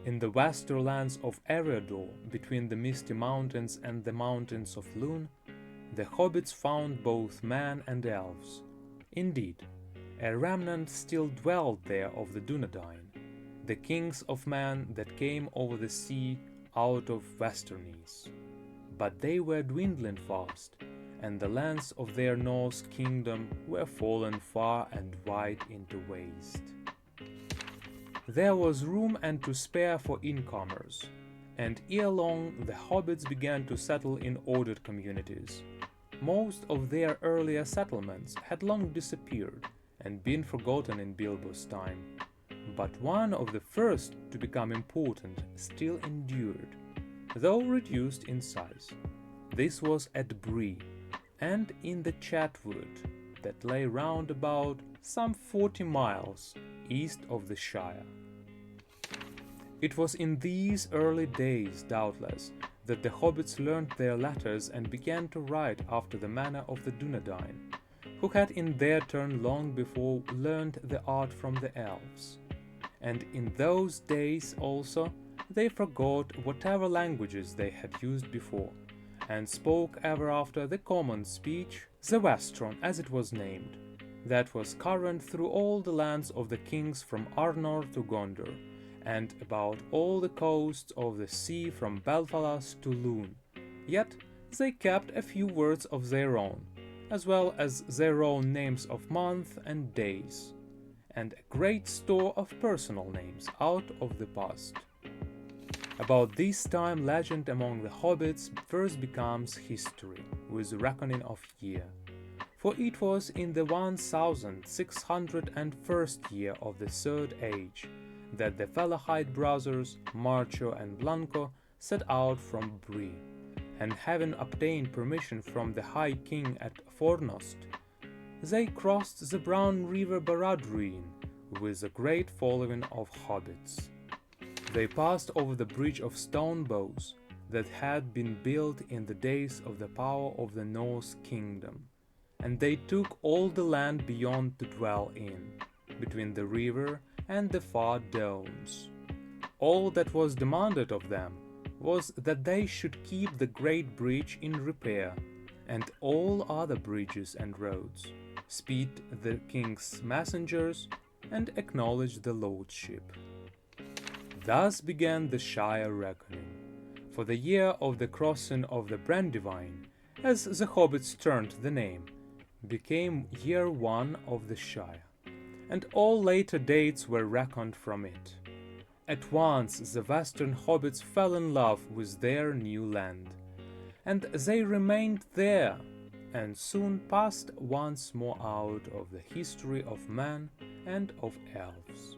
In the vaster lands of Eriador, between the misty mountains and the mountains of Lune, the hobbits found both men and elves. Indeed, a remnant still dwelled there of the Dunedain, the kings of men that came over the sea out of Westernese. But they were dwindling fast, and the lands of their Norse kingdom were fallen far and wide into waste. There was room and to spare for incomers, and ere long the hobbits began to settle in ordered communities. Most of their earlier settlements had long disappeared and been forgotten in Bilbo's time, but one of the first to become important still endured, though reduced in size. This was at Bree, and in the Chatwood that lay round about some 40 miles east of the Shire. It was in these early days, doubtless, that the hobbits learned their letters and began to write after the manner of the Dunedain, who had in their turn long before learned the art from the elves. And in those days also they forgot whatever languages they had used before, and spoke ever after the common speech, the Westron as it was named, that was current through all the lands of the kings from Arnor to Gondor, and about all the coasts of the sea from Belfalas to Lune. Yet they kept a few words of their own, as well as their own names of months and days, and a great store of personal names out of the past. About this time legend among the hobbits first becomes history, with the reckoning of year. For it was in the 1601st year of the Third Age that the Fellahite brothers, Marcho and Blanco, set out from Bree, and having obtained permission from the High King at Fornost, they crossed the brown river Baradruin with a great following of hobbits. They passed over the bridge of stone bows that had been built in the days of the power of the Norse kingdom, and they took all the land beyond to dwell in, between the river and the far downs. All that was demanded of them was that they should keep the great bridge in repair, and all other bridges and roads, speed the king's messengers, and acknowledge the lordship. Thus began the Shire reckoning, for the year of the crossing of the Brandywine, as the hobbits turned the name, became year 1 of the Shire, and all later dates were reckoned from it. At once the western hobbits fell in love with their new land, and they remained there, and soon passed once more out of the history of man and of elves.